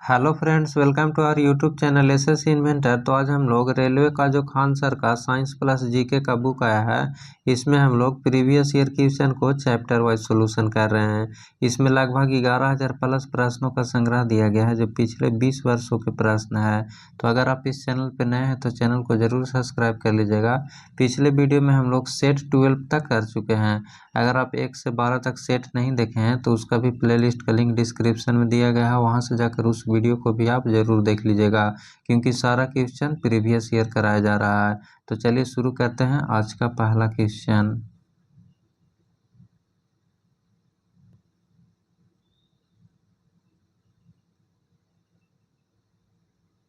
Hello friends, welcome to our YouTube channel SS inventor. तो आज हम लोग रेलवे का जो खान सर का साइंस प्लस जीके का बुक आया है, इसमें हम लोग प्रीवियस ईयर क्वेश्चन को चैप्टर वाइज सॉल्यूशन कर रहे हैं। इसमें लगभग 11,000 प्लस प्रश्नों का संग्रह दिया गया है जो पिछले 20 वर्षों के प्रश्न है। तो अगर आप इस चैनल पर नए हैं तो चैनल को जरूर सब्सक्राइब कर लीजिएगा। पिछले वीडियो में हम लोग सेट 12 तक कर चुके हैं। अगर आप 1 से 12 तक सेट नहीं देखे हैं तो उसका भी प्लेलिस्ट का लिंक डिस्क्रिप्शन में दिया गया है, वहां से जाकर उस वीडियो को भी आप जरूर देख लीजिएगा, क्योंकि सारा क्वेश्चन प्रीवियस ईयर कराया जा रहा है। तो चलिए शुरू करते हैं आज का पहला क्वेश्चन।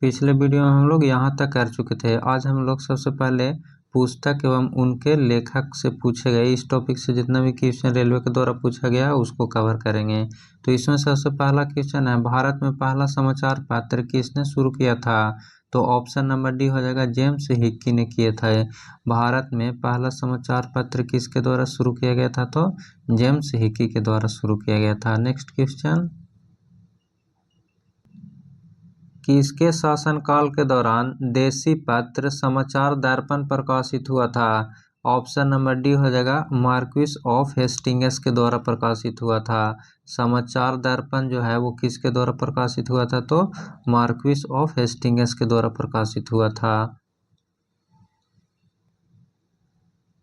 पिछले वीडियो में हम लोग यहाँ तक कर चुके थे। आज हम लोग सबसे पहले पुस्तक एवं उनके लेखक से पूछे गए इस टॉपिक से जितना भी क्वेश्चन रेलवे के द्वारा पूछा गया है उसको कवर करेंगे। तो इसमें सबसे पहला क्वेश्चन है, भारत में पहला समाचार पत्र किसने शुरू किया था? तो ऑप्शन नंबर डी हो जाएगा, जेम्स हिक्की ने किए थे। भारत में पहला समाचार पत्र किसके द्वारा शुरू किया गया था? तो जेम्स हिक्की के द्वारा शुरू किया गया था। नेक्स्ट क्वेश्चन, किसके शासनकाल के दौरान देशी पत्र समाचार दर्पण प्रकाशित हुआ था? ऑप्शन नंबर डी हो जाएगा, मार्क्विस ऑफ हेस्टिंग्स के द्वारा प्रकाशित हुआ था। समाचार दर्पण जो है वो किसके द्वारा प्रकाशित हुआ था? तो मार्क्विस ऑफ हेस्टिंग्स के द्वारा प्रकाशित हुआ था।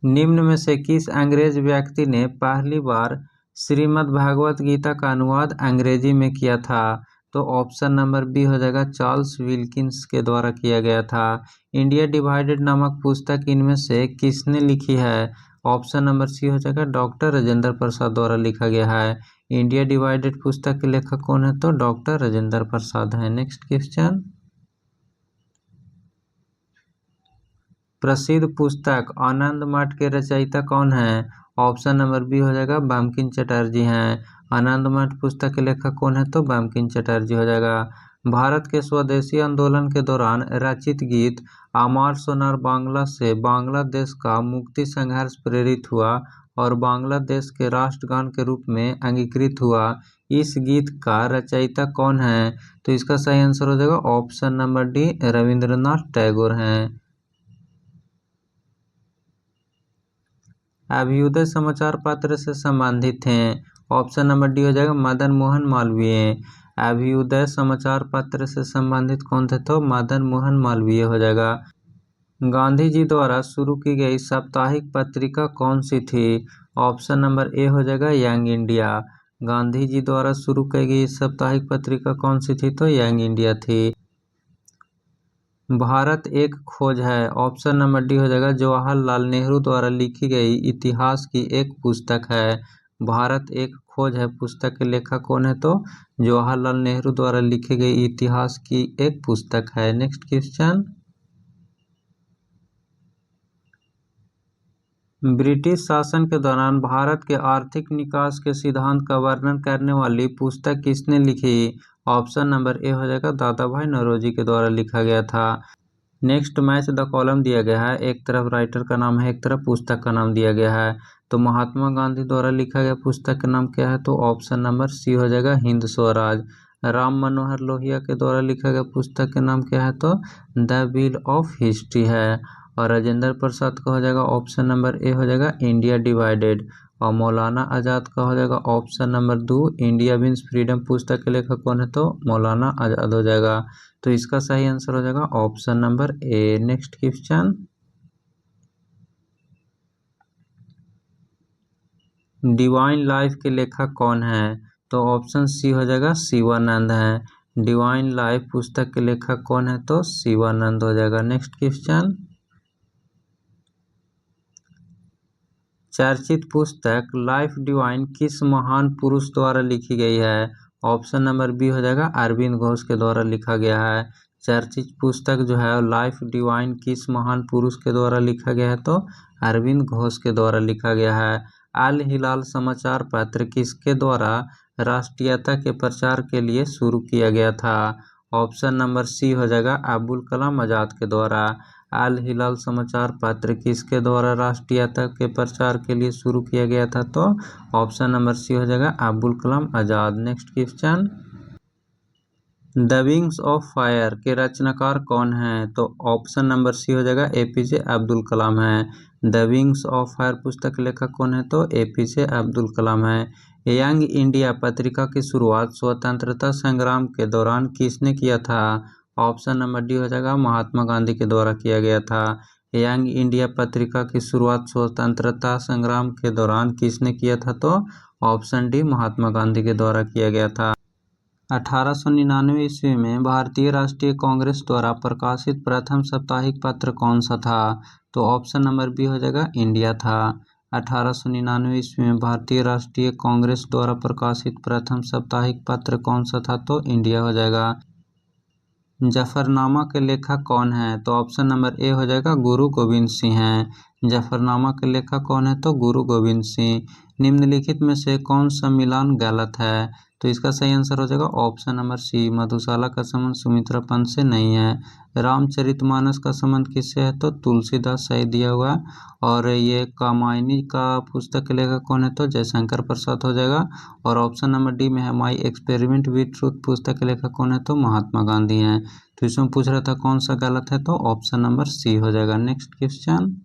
निम्न में से किस अंग्रेज व्यक्ति ने पहली बार श्रीमद् भागवत गीता का अनुवाद अंग्रेजी में किया था? तो ऑप्शन नंबर बी हो जाएगा, चार्ल्स विल्किंस के द्वारा किया गया था। इंडिया डिवाइडेड नामक पुस्तक इनमें से किसने लिखी है? ऑप्शन नंबर सी हो जाएगा, डॉक्टर राजेंद्र प्रसाद द्वारा लिखा गया है। इंडिया डिवाइडेड पुस्तक के लेखक कौन है? तो डॉक्टर राजेंद्र प्रसाद है। नेक्स्ट क्वेश्चन, प्रसिद्ध पुस्तक आनंद मठ के रचयिता कौन है? ऑप्शन नंबर बी हो जाएगा, बंकिम चटर्जी हैं। आनंद मठ पुस्तक के लेखक कौन है? तो बंकिम चटर्जी हो जाएगा। भारत के स्वदेशी आंदोलन के दौरान रचित गीत आमार सोनार बांग्ला से बांग्लादेश का मुक्ति संघर्ष प्रेरित हुआ और बांग्लादेश के राष्ट्रगान के रूप में अंगीकृत हुआ। इस गीत का रचयिता कौन है? तो इसका सही आंसर हो जाएगा option number D, Rabindranath Tagore हैं। अभ्युदय समाचार पत्र से संबंधित हैं। ऑप्शन नंबर डी हो जाएगा, मदन मोहन मालवीय। अभ्युदय समाचार पत्र से संबंधित कौन थे? तो मदन मोहन मालवीय हो जाएगा। गांधी जी द्वारा शुरू की गई साप्ताहिक पत्रिका कौन सी थी? ऑप्शन नंबर ए हो जाएगा, यंग इंडिया। गांधी जी द्वारा शुरू की गई साप्ताहिक पत्रिका कौन सी थी? तो यंग इंडिया थी। भारत एक खोज है। ऑप्शन नंबर डी हो जाएगा, जवाहरलाल नेहरू द्वारा लिखी गई इतिहास की एक पुस्तक है। भारत एक खोज है पुस्तक के लेखक कौन है? तो जवाहरलाल नेहरू द्वारा लिखी गई इतिहास की एक पुस्तक है। नेक्स्ट क्वेश्चन, ब्रिटिश शासन के दौरान भारत के आर्थिक निकास के सिद्धांत का वर्णन करने वाली पुस्तक किसने लिखी? ऑप्शन नंबर ए हो जाएगा, दादा भाई नौरोजी के द्वारा लिखा गया था। नेक्स्ट, मैच द कॉलम दिया गया है। एक तरफ राइटर का नाम है, एक तरफ पुस्तक का नाम दिया गया है। तो महात्मा गांधी द्वारा लिखा गया पुस्तक का नाम क्या है? तो ऑप्शन नंबर सी हो जाएगा, हिंद स्वराज। राम मनोहर लोहिया के द्वारा लिखा गया पुस्तक का नाम क्या है? तो द व्हील ऑफ हिस्ट्री है। और राजेंद्र प्रसाद का हो जाएगा ऑप्शन नंबर ए हो जाएगा, इंडिया डिवाइडेड। और मौलाना आज़ाद का हो जाएगा option number 2, India wins freedom. पुस्तक के लेखक कौन है? तो मौलाना आज़ाद हो जाएगा। तो इसका सही आंसर हो जाएगा option number A. Next question, divine life के लेखक कौन है? तो ऑप्शन सी हो जाएगा, शिवानंद है। डिवाइन लाइफ पुस्तक के लेखक कौन है? तो शिवानंद हो जाएगा। नेक्स्ट क्वेश्चन, चर्चित पुस्तक लाइफ डिवाइन किस महान पुरुष द्वारा लिखी गई है? ऑप्शन नंबर बी हो जाएगा, अरविंद घोष के द्वारा लिखा गया है। चर्चित पुस्तक जो है लाइफ डिवाइन किस महान पुरुष के द्वारा लिखा गया है? तो अरविंद घोष के द्वारा लिखा गया है। अल हिलाल समाचार पत्र किसके द्वारा राष्ट्रीयता के प्रचार के लिए शुरू किया गया था? ऑप्शन नंबर सी हो जाएगा, अबुल कलाम आज़ाद के द्वारा। अल हिलाल समाचार पत्र किसके द्वारा राष्ट्रीयता के प्रचार के लिए शुरू किया गया था? तो ऑप्शन नंबर सी हो जाएगा, Abul Kalam Azad. Next question, the wings of fire के रचनाकार कौन हैं? तो ऑप्शन नंबर सी हो जाएगा एपीजे अब्दुल कलाम है। द विंग्स ऑफ फायर पुस्तक के लेखक कौन है? तो एपीजे अब्दुल कलाम है। यंग इंडिया पत्रिका की शुरुआत स्वतंत्रता संग्राम के दौरान किसने किया था? ऑप्शन नंबर डी हो जाएगा महात्मा गांधी के द्वारा किया गया था। यंग इंडिया पत्रिका की शुरुआत स्वतंत्रता संग्राम के दौरान किसने किया था? तो ऑप्शन डी महात्मा गांधी के द्वारा किया गया था। 1899 ईस्वी में भारतीय राष्ट्रीय कांग्रेस द्वारा प्रकाशित प्रथम साप्ताहिक पत्र कौन सा था? तो ऑप्शन नंबर बी हो जाएगा इंडिया था। 1899 ईस्वी में भारतीय राष्ट्रीय कांग्रेस द्वारा प्रकाशित प्रथम साप्ताहिक पत्र कौन सा था? तो इंडिया हो जाएगा। जफरनामा के लेखक कौन है? तो ऑप्शन नंबर ए हो जाएगा गुरु गोविंद सिंह हैं। जफरनामा के लेखक कौन है? तो गुरु गोविंद सिंह। निम्नलिखित में से कौन सा मिलान गलत है? तो इसका सही आंसर हो जाएगा ऑप्शन नंबर सी, मधुशाला का संबंध सुमित्रा पंत से नहीं है। रामचरितमानस का संबंध किससे है? तो तुलसीदास सही दिया हुआ है। और ये कामायनी का पुस्तक के लेखक कौन है? तो जयशंकर प्रसाद हो जाएगा। और ऑप्शन नंबर डी में है माई एक्सपेरिमेंट विद ट्रूथ पुस्तक के लेखक कौन है? तो महात्मा गांधी हैं। तो इसमें पूछ रहा था कौन सा गलत है? तो ऑप्शन नंबर सी हो जाएगा। नेक्स्ट क्वेश्चन,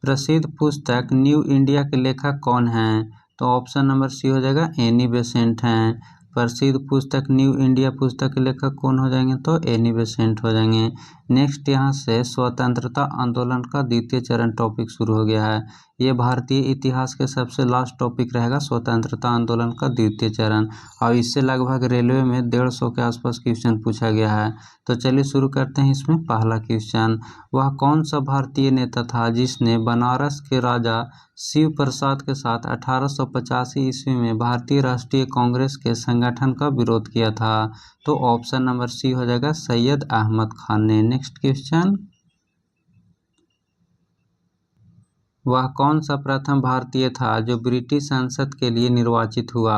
प्रसिद्ध पुस्तक न्यू इंडिया के लेखक कौन हैं? तो ऑप्शन नंबर सी हो जाएगा एनी बेसेंट हैं। प्रसिद्ध पुस्तक न्यू इंडिया पुस्तक के लेखक कौन हो जाएंगे? तो एनी बेसेंट हो जाएंगे। नेक्स्ट यहाँ से स्वतंत्रता आंदोलन का द्वितीय चरण टॉपिक शुरू हो गया है। ये भारतीय इतिहास के सबसे लास्ट टॉपिक रहेगा, स्वतंत्रता आंदोलन का द्वितीय चरण। और इससे लगभग रेलवे में 150 के आसपास क्वेश्चन पूछा गया है। तो चलिए शुरू करते हैं। इसमें पहला क्वेश्चन, वह कौन सा भारतीय नेता था जिसने बनारस के राजा शिव प्रसाद के साथ 1885 ईस्वी में भारतीय राष्ट्रीय कांग्रेस के संगठन का विरोध किया था? तो ऑप्शन नंबर सी हो जाएगा सैयद अहमद खान ने। नेक्स्ट क्वेश्चन, वह कौन सा प्रथम भारतीय था जो ब्रिटिश संसद के लिए निर्वाचित हुआ?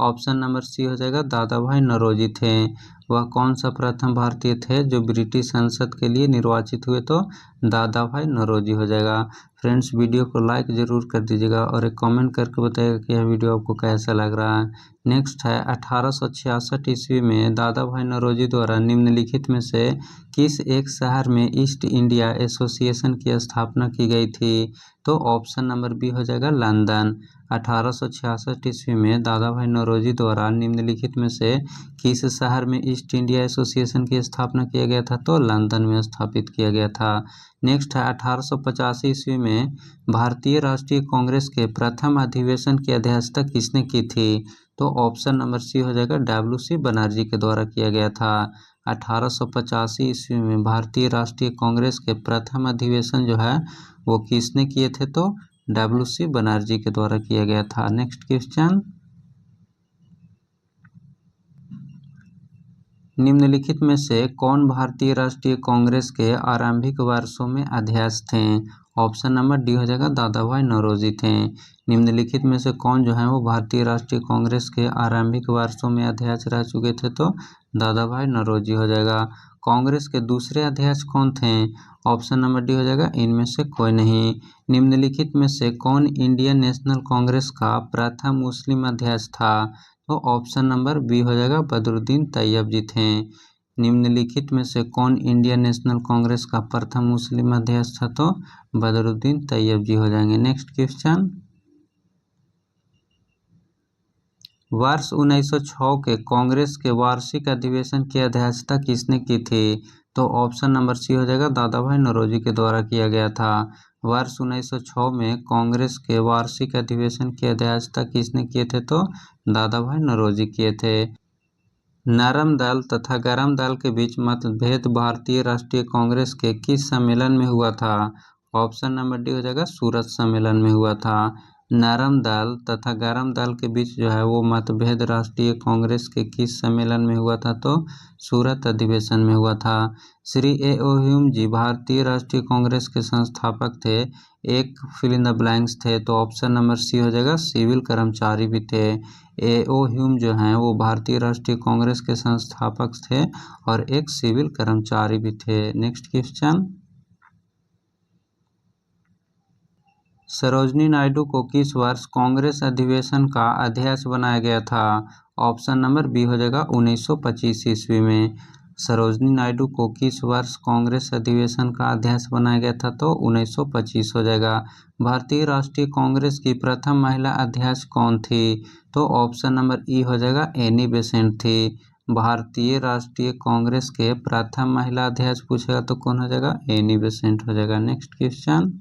ऑप्शन नंबर सी हो जाएगा दादा भाई नौरोजी थे। वह कौन सा प्रथम भारतीय थे जो ब्रिटिश संसद के लिए निर्वाचित हुए? तो दादा भाई नौरोजी हो जाएगा। फ्रेंड्स, वीडियो को लाइक ज़रूर कर दीजिएगा और एक कमेंट करके बताइएगा कि यह वीडियो आपको कैसा लग रहा है। नेक्स्ट है 1866 ईस्वी में दादा भाई नौरोजी द्वारा निम्नलिखित में से किस एक शहर में ईस्ट इंडिया एसोसिएशन की स्थापना की गई थी? तो ऑप्शन नंबर बी हो जाएगा लंदन। 1866 ईस्वी में दादा भाई नौरोजी द्वारा निम्नलिखित में से किस शहर में ईस्ट इंडिया एसोसिएशन की स्थापना किया गया था? तो लंदन में स्थापित किया गया था। नेक्स्ट है 1885 ईस्वी में भारतीय राष्ट्रीय कांग्रेस के प्रथम अधिवेशन की अध्यक्षता किसने की थी? तो ऑप्शन नंबर सी हो जाएगा WC बनर्जी के द्वारा किया गया था। 1885 ईस्वी में भारतीय राष्ट्रीय कांग्रेस के प्रथम अधिवेशन जो है वो किसने किए थे? तो WC बनर्जी के द्वारा किया गया था। नेक्स्ट क्वेश्चन, निम्नलिखित में से कौन भारतीय राष्ट्रीय कांग्रेस के आरंभिक वर्षों में अध्यक्ष थे? ऑप्शन नंबर डी हो जाएगा दादा भाई नौरोजी थे। निम्नलिखित में से कौन जो है वो भारतीय राष्ट्रीय कांग्रेस के आरंभिक वर्षों में अध्यक्ष रह चुके थे? तो दादा भाई नौरोजी हो जाएगा। कांग्रेस के दूसरे अध्यक्ष कौन थे? ऑप्शन नंबर डी हो जाएगा इनमें से कोई नहीं। निम्नलिखित में से कौन इंडियन नेशनल कांग्रेस का प्रथम मुस्लिम अध्यक्ष था? तो ऑप्शन नंबर बी हो जाएगा बदरुद्दीन तैयब जी थे। निम्नलिखित में से कौन इंडियन नेशनल कांग्रेस का प्रथम मुस्लिम अध्यक्ष था? तो बदरुद्दीन तैयब जी हो जाएंगे। नेक्स्ट क्वेश्चन, वर्ष 1906 के कांग्रेस के वार्षिक अधिवेशन की अध्यक्षता किसने की थी? तो ऑप्शन नंबर सी हो जाएगा दादा भाई नौरोजी के द्वारा किया गया था। वर्ष 1906 में कांग्रेस के वार्षिक अधिवेशन की अध्यक्षता किसने किए थे? तो दादा भाई नौरोजी किए थे। नरम दल तथा गरम दल के बीच मतभेद भारतीय राष्ट्रीय कांग्रेस के किस सम्मेलन में हुआ था? ऑप्शन नंबर डी हो जाएगा सूरत सम्मेलन में हुआ था। नरम दल तथा गरम दल के बीच जो है वो मतभेद राष्ट्रीय कांग्रेस के किस सम्मेलन में हुआ था? तो सूरत अधिवेशन में हुआ था। श्री A.O. ह्यूम जी भारतीय राष्ट्रीय कांग्रेस के संस्थापक थे। एक फिल इन द ब्लैंक्स थे। तो ऑप्शन नंबर सी हो जाएगा सिविल कर्मचारी भी थे। A.O. ह्यूम जो हैं वो भारतीय राष्ट्रीय कांग्रेस के संस्थापक थे और एक सिविल कर्मचारी भी थे। नेक्स्ट क्वेश्चन, सरोजनी नायडू को किस वर्ष कांग्रेस अधिवेशन का अध्यक्ष बनाया गया था? ऑप्शन नंबर बी हो जाएगा 1925 ईस्वी में। सरोजनी नायडू को किस वर्ष कांग्रेस अधिवेशन का अध्यक्ष बनाया गया था? तो 1925 हो जाएगा। भारतीय राष्ट्रीय कांग्रेस की प्रथम महिला अध्यक्ष कौन थी? तो ऑप्शन नंबर ई हो जाएगा एनी बेसेंट थी। भारतीय राष्ट्रीय कांग्रेस के प्रथम महिला अध्यक्ष पूछेगा तो कौन हो जाएगा? एनी बेसेंट हो जाएगा। नेक्स्ट क्वेश्चन,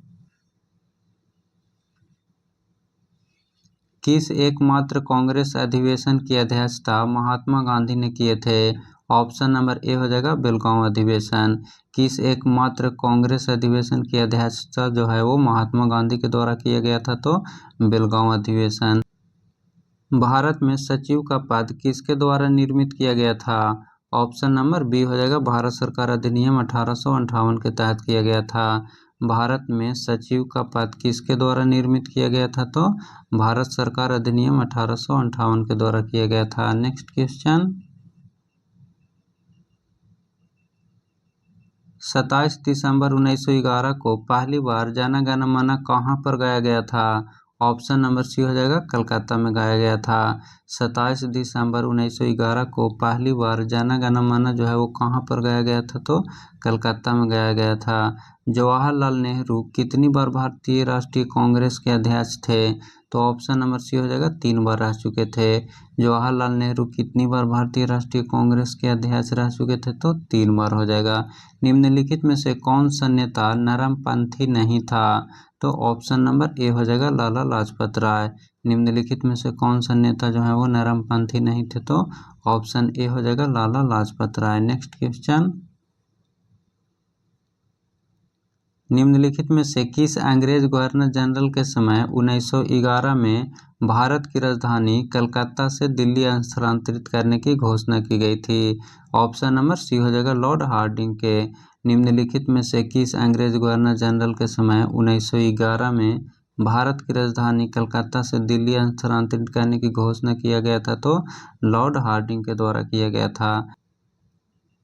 किस एकमात्र कांग्रेस अधिवेशन की अध्यक्षता महात्मा गांधी ने किए थे? ऑप्शन नंबर ए हो जाएगा बेलगांव अधिवेशन। किस एकमात्र कांग्रेस अधिवेशन की अध्यक्षता जो है वो महात्मा गांधी के द्वारा किया गया था? तो बेलगांव अधिवेशन। भारत में सचिव का पद किसके द्वारा निर्मित किया गया था? ऑप्शन नंबर बी हो जाएगा भारत सरकार अधिनियम 1858 के तहत किया गया था। भारत में सचिव का पद किसके द्वारा निर्मित किया गया था? तो भारत सरकार अधिनियम 1858 के द्वारा किया गया था। नेक्स्ट क्वेश्चन, 27 दिसंबर 1911 को पहली बार जन गण मन कहाँ पर गाया गया था? ऑप्शन नंबर सी हो जाएगा कलकत्ता में गाया गया था। 27 दिसंबर 1911 को पहली बार जन गण मन जो है वो कहाँ पर गाया गया था? तो कलकत्ता में गाया गया था। जवाहरलाल नेहरू कितनी बार भारतीय राष्ट्रीय कांग्रेस के अध्यक्ष थे? तो ऑप्शन नंबर सी हो जाएगा 3 बार रह चुके थे। जवाहरलाल नेहरू कितनी बार भारतीय राष्ट्रीय कांग्रेस के अध्यक्ष रह चुके थे? तो 3 बार हो जाएगा। निम्नलिखित में से कौन सा नेता नरमपंथी नहीं था? तो ऑप्शन नंबर ए हो जाएगा लाला लाजपत राय। निम्नलिखित में से कौन सा नेता जो है वो नरमपंथी नहीं थे? तो ऑप्शन ए हो जाएगा लाला लाजपत राय। नेक्स्ट क्वेश्चन, निम्नलिखित में से किस अंग्रेज गवर्नर जनरल के समय 1911 में भारत की राजधानी कलकत्ता से दिल्ली स्थानांतरित करने की घोषणा की गई थी? ऑप्शन नंबर सी हो जाएगा लॉर्ड हार्डिंग के। निम्नलिखित में से किस अंग्रेज गवर्नर जनरल के समय 1911 में भारत की राजधानी कलकत्ता से दिल्ली स्थानांतरित करने की घोषणा किया गया था? तो लॉर्ड हार्डिंग के द्वारा किया गया था।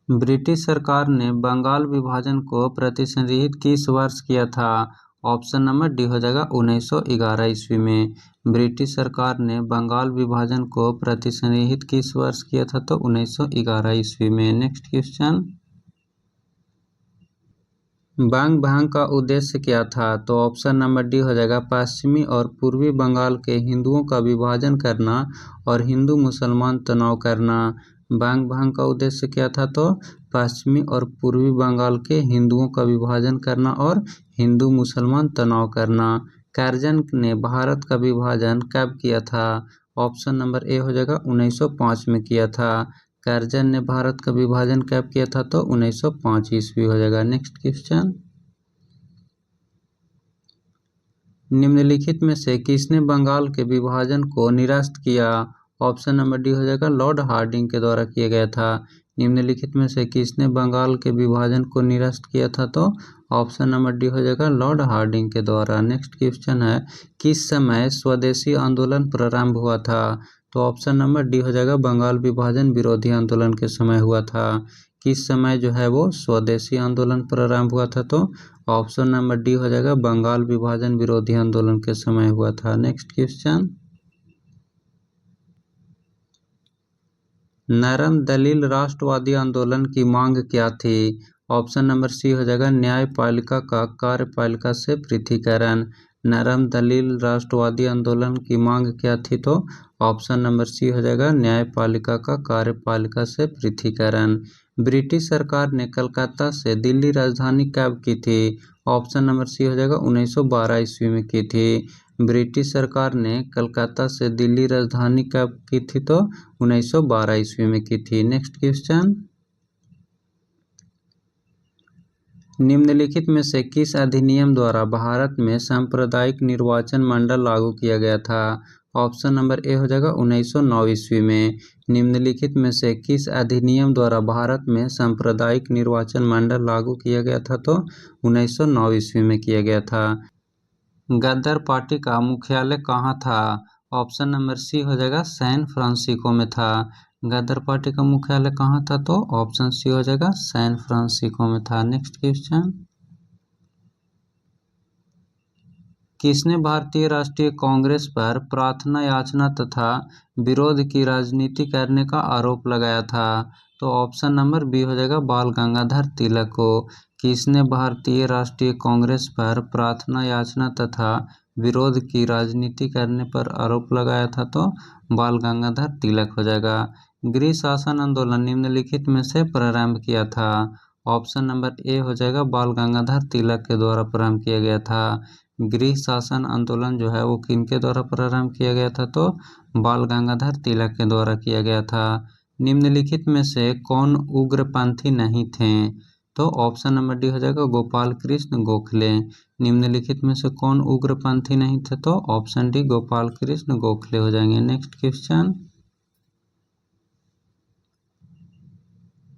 ब्रिटिश सरकार ने बंगाल विभाजन को प्रतिसंहृत किस वर्ष किया था? ऑप्शन नंबर डी हो जाएगा 1911 ईस्वी में। ब्रिटिश सरकार ने बंगाल विभाजन को प्रतिसंहृत किस वर्ष किया था? तो 1911 ईस्वी में। नेक्स्ट क्वेश्चन, बंग भंग का उद्देश्य क्या था? तो ऑप्शन नंबर डी हो जाएगा पश्चिमी और पूर्वी बंगाल के हिंदुओं का विभाजन करना और हिंदू मुसलमान तनाव करना। बंग भंग का उद्देश्य क्या था? तो पश्चिमी और पूर्वी बंगाल के हिंदुओं का विभाजन करना और हिंदू मुसलमान तनाव करना। कर्जन ने भारत का विभाजन कब किया था? ऑप्शन नंबर ए हो जाएगा 1905 में किया था। कर्जन ने भारत का विभाजन कब किया था? तो 1905 ईस्वी हो जाएगा। नेक्स्ट क्वेश्चन, निम्नलिखित में से किसने बंगाल के विभाजन को निरस्त किया? ऑप्शन नंबर डी हो जाएगा लॉर्ड हार्डिंग के द्वारा किया गया था। निम्नलिखित में से किसने बंगाल के विभाजन को निरस्त किया था? तो ऑप्शन नंबर डी हो जाएगा लॉर्ड हार्डिंग के द्वारा। नेक्स्ट क्वेश्चन है, किस समय स्वदेशी आंदोलन प्रारंभ हुआ था? तो ऑप्शन नंबर डी हो जाएगा बंगाल विभाजन विरोधी आंदोलन के समय हुआ था। किस समय जो है वो स्वदेशी आंदोलन प्रारंभ हुआ था? तो ऑप्शन नंबर डी हो जाएगा बंगाल विभाजन विरोधी आंदोलन के समय हुआ था। नेक्स्ट क्वेश्चन, नरम दलील राष्ट्रवादी आंदोलन की मांग क्या थी? ऑप्शन नंबर सी हो जाएगा न्यायपालिका का कार्यपालिका से पृथकीकरण। नरम दलील राष्ट्रवादी आंदोलन की मांग क्या थी? तो ऑप्शन नंबर सी हो जाएगा न्यायपालिका का कार्यपालिका से पृथकीकरण। ब्रिटिश सरकार ने कलकत्ता से दिल्ली राजधानी कब की थी? ऑप्शन नंबर सी हो जाएगा 1912 ईस्वी में की थी। ब्रिटिश सरकार ने कलकत्ता से दिल्ली राजधानी कब की थी? तो 1912 ईस्वी में की थी। नेक्स्ट क्वेश्चन, निम्नलिखित में से किस अधिनियम द्वारा भारत में सांप्रदायिक निर्वाचन मंडल लागू किया गया था? ऑप्शन नंबर ए हो जाएगा 1909 ईस्वी में। निम्नलिखित में से किस अधिनियम द्वारा भारत में सांप्रदायिक निर्वाचन मंडल लागू किया गया था? तो 1909 ईस्वी में किया गया था। गदर पार्टी का मुख्यालय कहाँ था? ऑप्शन नंबर सी हो जाएगा सैन फ्रांसिस्को में था। गदर पार्टी का मुख्यालय कहाँ था? तो ऑप्शन सी हो जाएगा सैन फ्रांसिस्को में था। नेक्स्ट क्वेश्चन, किसने भारतीय राष्ट्रीय कांग्रेस पर प्रार्थना याचना तथा विरोध की राजनीति करने का आरोप लगाया था? तो ऑप्शन नंबर बी हो जाएगा बाल गंगाधर तिलक को। किसने भारतीय राष्ट्रीय कांग्रेस पर प्रार्थना याचना तथा विरोध की राजनीति करने पर आरोप लगाया था? तो बाल गंगाधर तिलक हो जाएगा। गृह शासन आंदोलन निम्नलिखित में से प्रारंभ किया था? ऑप्शन नंबर ए हो जाएगा बाल गंगाधर तिलक के द्वारा प्रारंभ किया गया था। गृह शासन आंदोलन जो है वो किनके द्वारा प्रारंभ किया गया था? तो बाल गंगाधर तिलक के द्वारा किया गया था। निम्नलिखित में से कौन उग्रपंथी नहीं थे? तो ऑप्शन नंबर डी हो जाएगा गोपाल कृष्ण गोखले। निम्नलिखित में से कौन उग्रपंथी नहीं थे? तो ऑप्शन डी गोपाल कृष्ण गोखले हो जाएंगे। नेक्स्ट क्वेश्चन,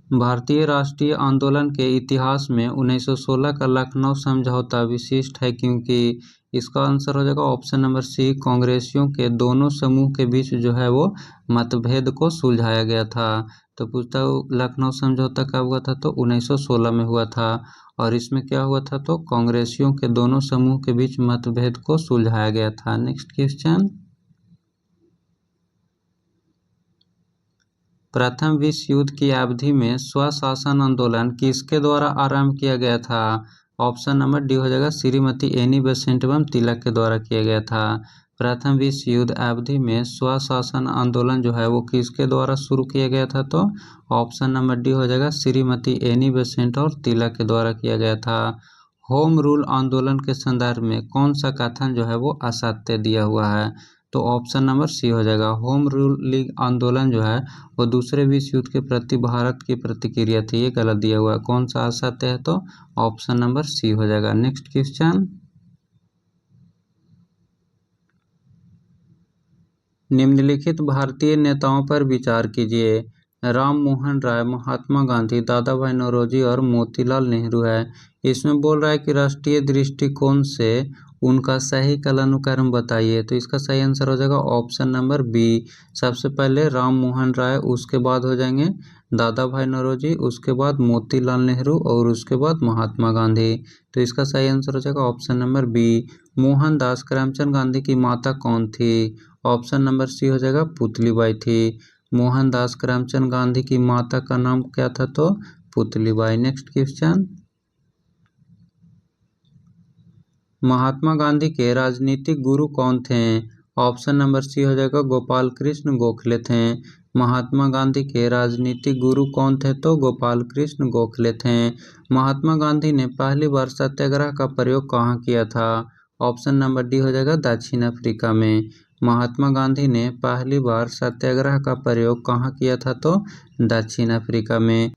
भारतीय राष्ट्रीय आंदोलन के इतिहास में 1916 का लखनऊ समझौता विशिष्ट है क्योंकि इसका आंसर हो जाएगा ऑप्शन नंबर सी, कांग्रेसियों के दोनों समूह के बीच जो है वो मतभेद को सुलझाया गया था। तो पूछता हूँ लखनऊ समझौता कब हुआ था? तो 1916 में हुआ था। और इसमें क्या हुआ था? तो कांग्रेसियों के दोनों समूह के बीच मतभेद को सुलझाया गया था। नेक्स्ट क्वेश्चन, प्रथम विश्व युद्ध की अवधि में स्वशासन आंदोलन किसके द्वारा आरंभ किया गया था? ऑप्शन नंबर डी हो जाएगा श्रीमती एनी बेसेंट एवं तिलक के द्वारा किया गया था। प्रथम विश्व युद्ध अवधि में स्वशासन आंदोलन जो है वो किसके द्वारा शुरू किया गया था? तो ऑप्शन नंबर डी हो जाएगा श्रीमती एनी बेसेंट और तिलक के द्वारा किया गया था। होम रूल आंदोलन के संदर्भ में कौन सा कथन जो है वो असत्य दिया हुआ है? तो ऑप्शन नंबर सी हो जाएगा होम रूलिंग आंदोलन जो है वो दूसरे विश्व युद्ध के प्रति भारत की प्रतिक्रिया थी, ये गलत दिया हुआ है। कौन सा असत्य है? तो ऑप्शन नंबर सी हो जाएगा। नेक्स्ट क्वेश्चन, निम्नलिखित भारतीय नेताओं पर विचार कीजिए। राम मोहन राय, महात्मा गांधी, दादा भाई नौरोजी और मोतीलाल नेहरू है। इसमें बोल रहा है कि राष्ट्रीय दृष्टिकोण से उनका सही कालानुक्रम बताइए। तो इसका सही आंसर हो जाएगा ऑप्शन नंबर बी। सबसे पहले राम मोहन राय, उसके बाद हो जाएंगे दादा भाई नौरोजी, उसके बाद मोतीलाल नेहरू और उसके बाद महात्मा गांधी। तो इसका सही आंसर हो जाएगा option number B. Mohandas Karamchand Gandhi की माता कौन थी? ऑप्शन नंबर सी हो जाएगा पुतलीबाई थी। मोहनदास करमचंद गांधी की माता का नाम क्या था? तो पुतलीबाई। नेक्स्ट क्वेश्चन, महात्मा गांधी के राजनीतिक गुरु कौन थे? ऑप्शन नंबर सी हो जाएगा गोपाल कृष्ण गोखले थे। महात्मा गांधी के राजनीतिक गुरु कौन थे? तो गोपाल कृष्ण गोखले थे। महात्मा गांधी ने पहली बार सत्याग्रह का प्रयोग कहाँ किया था? ऑप्शन नंबर डी हो जाएगा दक्षिण अफ्रीका में। महात्मा गांधी ने पहली बार सत्याग्रह का प्रयोग कहाँ किया था? तो दक्षिण अफ्रीका में।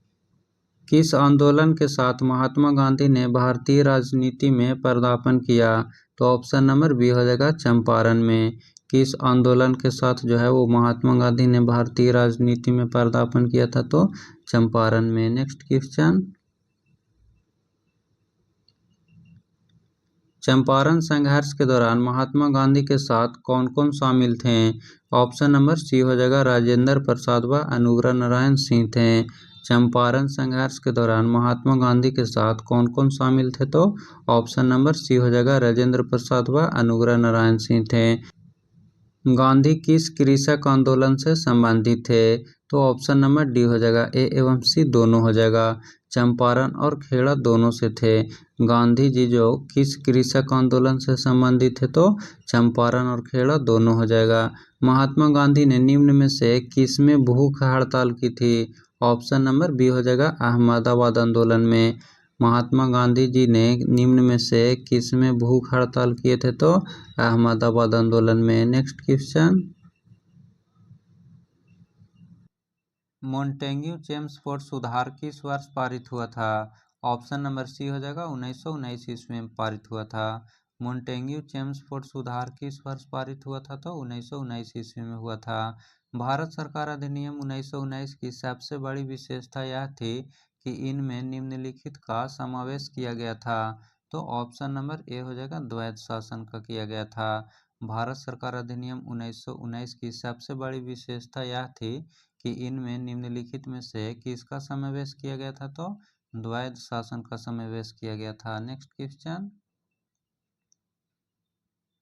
किस आंदोलन के साथ महात्मा गांधी ने भारतीय राजनीति में पदार्पण किया? तो ऑप्शन नंबर बी हो जाएगा चंपारण में। किस आंदोलन के साथ जो है वो महात्मा गांधी ने भारतीय राजनीति में पदार्पण किया था? तो चंपारण में। नेक्स्ट क्वेश्चन, चंपारण संघर्ष के दौरान महात्मा गांधी के साथ कौन कौन शामिल थे? ऑप्शन नंबर सी हो जाएगा राजेंद्र प्रसाद व अनुग्रह नारायण सिंह थे। चंपारण संघर्ष के दौरान महात्मा गांधी के साथ कौन कौन शामिल थे? तो ऑप्शन नंबर सी हो जाएगा राजेंद्र प्रसाद व अनुग्रह नारायण सिंह थे। गांधी किस कृषक आंदोलन से संबंधित थे? तो ऑप्शन नंबर डी हो जाएगा ए एवं सी दोनों हो जाएगा। चंपारण और खेड़ा दोनों से थे। गांधी जी जो किस कृषक आंदोलन से संबंधित थे? तो चंपारण और खेड़ा दोनों हो जाएगा। महात्मा गांधी ने निम्न में से किसमें भूख हड़ताल की थी? ऑप्शन नंबर बी हो जाएगा अहमदाबाद आंदोलन में। महात्मा गांधी जी ने निम्न में से किसमें भूख हड़ताल किए थे? तो अहमदाबाद आंदोलन में। नेक्स्ट क्वेश्चन, मोंटेग्यू चेम्सफोर्ड सुधार किस वर्ष पारित हुआ था? ऑप्शन नंबर सी हो जाएगा 1919 ईस्वी में पारित हुआ था। मोंटेग्यू चेम्सफोर्ड सुधार किस वर्ष पारित हुआ था? तो 1919 ईस्वी में हुआ था। भारत सरकार अधिनियम 1919 की सबसे बड़ी विशेषता यह थी कि इनमें निम्नलिखित का समावेश किया गया था। तो ऑप्शन नंबर ए हो जाएगा द्वैध शासन का किया गया था। भारत सरकार अधिनियम 1919 की सबसे बड़ी विशेषता यह थी कि इनमें निम्नलिखित में से किसका समावेश किया गया था? तो द्वैध शासन का समावेश किया गया था। Next question,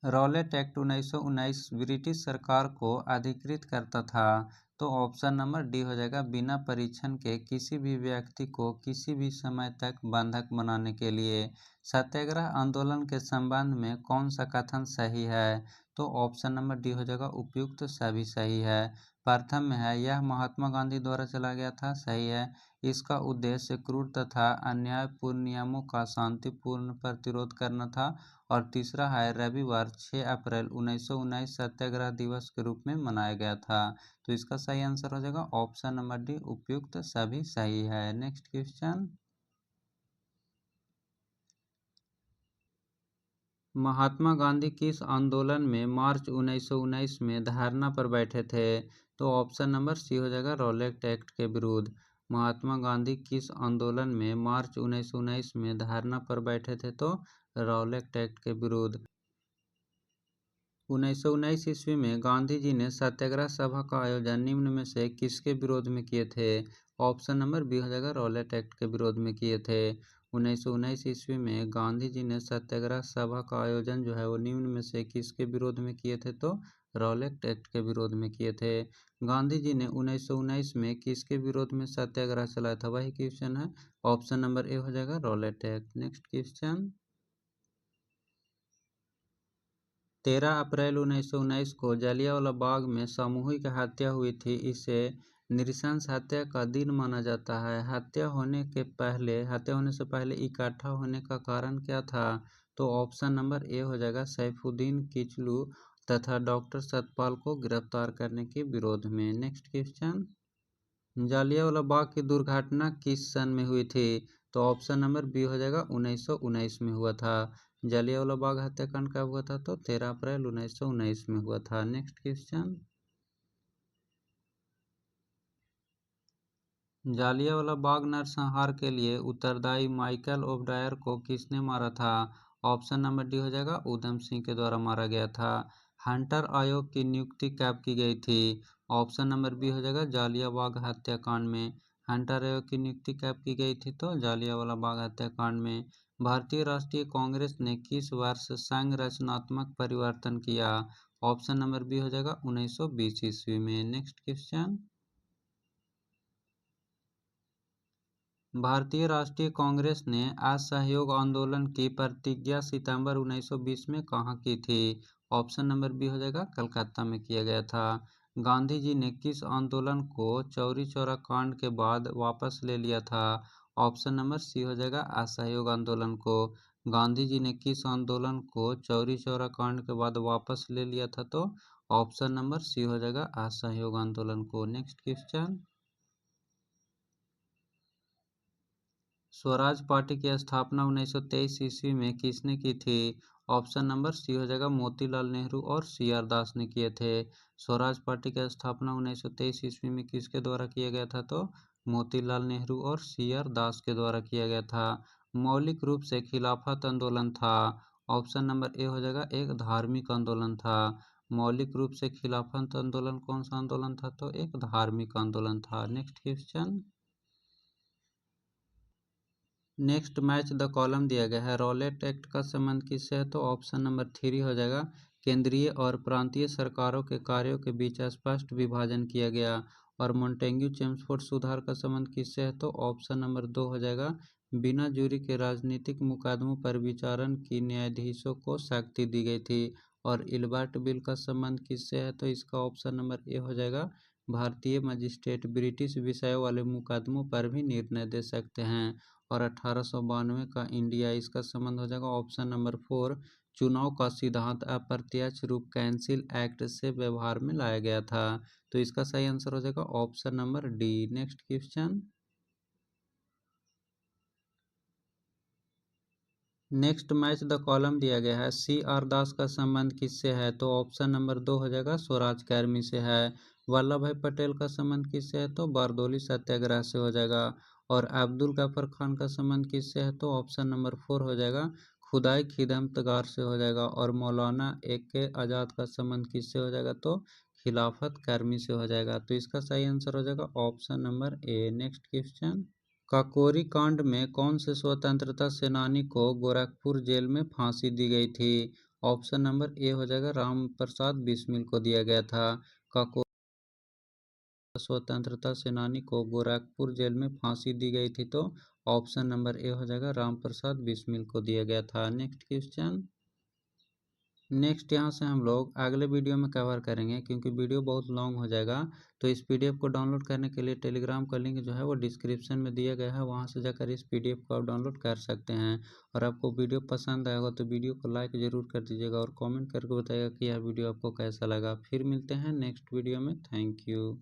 Rowlatt act 1919 British सरकार को अधिकृत करता था। तो ऑप्शन नंबर डी हो जाएगा, बिना परीक्षण के किसी भी व्यक्ति को किसी भी समय तक बंधक बनाने के लिए। सत्याग्रह आंदोलन के संबंध में कौन सा कथन सही है? तो ऑप्शन नंबर डी हो जाएगा, उपयुक्त सभी सही है। प्रथम में है, यह महात्मा गांधी द्वारा चला गया था, सही है। इसका उद्देश्य क्रूर तथा अन्यायपूर्ण नियमों का शांतिपूर्ण प्रतिरोध करना था। और तीसरा है, रविवार 6 अप्रैल 1919 सत्याग्रह दिवस के रूप में मनाया गया था। तो इसका सही आंसर हो जाएगा ऑप्शन नंबर डी, उपयुक्त सभी सही है। नेक्स्ट क्वेश्चन, महात्मा गांधी किस आंदोलन में मार्च 1919 में धरना पर बैठे थे? तो ऑप्शन नंबर सी हो जाएगा, रॉलेट एक्ट के विरुद्ध। महात्मा गांधी किस आंदोलन में मार्च 1919 में धरना पर बैठे थे? तो रॉलेट एक्ट के विरुद्ध। 1919 ईस्वी में गांधी जी ने सत्याग्रह सभा का आयोजन निम्न में से किसके विरोध में किए थे? ऑप्शन नंबर बी हो जाएगा, रॉलेट एक्ट के विरोध में किए थे। 1919 ईस्वी में गांधी जी ने सत्याग्रह सभा का आयोजन जो है वो निम्न में से किसके विरोध में किए थे? तो रॉलेट एक्ट के विरोध में किए थे। गांधी जी ने 1919 में किसके विरोध में सत्याग्रह चलाया था? वही क्वेश्चन है। ऑप्शन नंबर ए हो जाएगा, रॉलेट एक्ट। नेक्स्ट क्वेश्चन, 13 अप्रैल 1919 को जलियांवाला बाग में सामूहिक हत्या हुई थी। इसे नृशंस हत्या का दिन माना जाता है। हत्या होने से पहले इकट्ठा होने का कारण क्या था? तो ऑप्शन नंबर ए हो जाएगा, सैफुद्दीन किचलू तथा डॉक्टर सतपाल को गिरफ्तार करने के विरोध में। नेक्स्ट क्वेश्चन, जालियांवाला बाग की दुर्घटना किस सन में हुई थी? तो ऑप्शन नंबर बी हो जाएगा, 1919 में हुआ था। जालियांवाला बाग हत्याकांड कब हुआ था? तो 13 अप्रैल 1919 में हुआ था। नेक्स्ट क्वेश्चन, जालियांवाला बाग नरसंहार के लिए उत्तरदायी माइकल ओबरायर को किसने मारा था? ऑप्शन नंबर डी हो जाएगा, उधम सिंह के द्वारा मारा गया था। हंटर आयोग की नियुक्ति कब की गई थी? ऑप्शन नंबर बी हो जाएगा, जालियांवाला बाग हत्याकांड में। हंटर आयोग की नियुक्ति कब की गई थी? तो जालियांवाला बाग हत्याकांड में। भारतीय राष्ट्रीय कांग्रेस ने किस वर्ष संघ रचनात्मक परिवर्तन किया? ऑप्शन नंबर बी हो जाएगा, 1920 ईस्वी में। नेक्स्ट क्वेश्चन, भारतीय राष्ट्रीय कांग्रेस ने असहयोग आंदोलन की प्रतिज्ञा सितंबर 1920 में कहाँ की थी? ऑप्शन नंबर बी हो जाएगा, कलकत्ता में किया गया था। गांधी जी ने किस आंदोलन को चौरी चौरा कांड के बाद वापस ले लिया था? ऑप्शन नंबर सी हो जाएगा, असहयोग आंदोलन को। गांधी जी ने किस आंदोलन को चौरी चौरा कांड के बाद वापस ले लिया था? तो ऑप्शन नंबर सी हो जाएगा, असहयोग आंदोलन को। नेक्स्ट क्वेश्चन, स्वराज पार्टी की स्थापना 1923 ईस्वी में किसने की थी? ऑप्शन नंबर सी हो जाएगा, मोतीलाल नेहरू और सी आर दास ने किए थे। स्वराज पार्टी की स्थापना 1923 ईस्वी में किसके द्वारा किया गया था? तो मोतीलाल नेहरू और सी आर दास के द्वारा किया गया था। मौलिक रूप से खिलाफत आंदोलन था। ऑप्शन नंबर ए हो जाएगा, एक धार्मिक आंदोलन था। मौलिक रूप से खिलाफत आंदोलन कौन सा आंदोलन था? तो एक धार्मिक आंदोलन था। Next question, next match the column दिया गया है। रॉलेट एक्ट का संबंध किससे है? तो ऑप्शन नंबर 3 हो जाएगा, केंद्रीय और प्रांतीय सरकारों के कार्यों के बीच स्पष्ट विभाजन किया गया। और मोंटेग्यू चेम्सफोर्ड सुधार का संबंध किससे है? तो ऑप्शन नंबर 2 हो जाएगा, बिना जूरी के राजनीतिक मुकदमों पर विचारण की न्यायाधीशों को शक्ति दी गई थी। और इल्बर्ट बिल का संबंध किससे है? तो इसका ऑप्शन नंबर ए हो जाएगा, भारतीय मजिस्ट्रेट ब्रिटिश विषयों वाले मुकदमों पर भी निर्णय दे सकते हैं। और 1892 का इंडिया, इसका संबंध हो जाएगा ऑप्शन नंबर 4, चुनाव का सिद्धांत अप्रत्यक्ष रूप कैंसिल एक्ट से व्यवहार में लाया गया था। तो इसका सही आंसर हो जाएगा option number D. Next question, next match the column दिया गया है। सी आर दास का संबंध किससे है? तो ऑप्शन नंबर 2 हो जाएगा, स्वराज कर्मी से है। वल्लभ भाई पटेल का संबंध किससे है? तो बारदोली सत्याग्रह से हो जाएगा। और अब्दुल गफर खान का संबंध किससे है? तो ऑप्शन नंबर 4 हो जाएगा, खुदाई खिदमतगार से हो जाएगा। और मौलाना ए के आज़ाद का संबंध किससे हो जाएगा? तो खिलाफत कर्मी से हो जाएगा। तो इसका सही आंसर हो जाएगा option number A. Next question, Kakori कांड में कौन से स्वतंत्रता सेनानी को गोरखपुर जेल में फांसी दी गई थी? ऑप्शन नंबर ए हो जाएगा राम प्रसाद बिस्मिल को दिया गया था। काको स्वतंत्रता सेनानी को गोरखपुर जेल में फांसी दी गई थी, तो ऑप्शन नंबर ए हो जाएगा राम प्रसाद बिस्मिल को दिया गया था। Next question. नेक्स्ट यहाँ से हम लोग अगले वीडियो में कवर करेंगे, क्योंकि वीडियो बहुत लॉन्ग हो जाएगा। तो इस पीडीएफ को डाउनलोड करने के लिए टेलीग्राम का लिंक जो है वो डिस्क्रिप्शन में दिया गया है, वहाँ से जाकर इस पीडीएफ को आप डाउनलोड कर सकते हैं। और आपको वीडियो पसंद आएगा तो वीडियो को लाइक ज़रूर कर दीजिएगा और कॉमेंट करके बताइएगा कि यह वीडियो आपको कैसा लगा। फिर मिलते हैं नेक्स्ट वीडियो में। Thank you.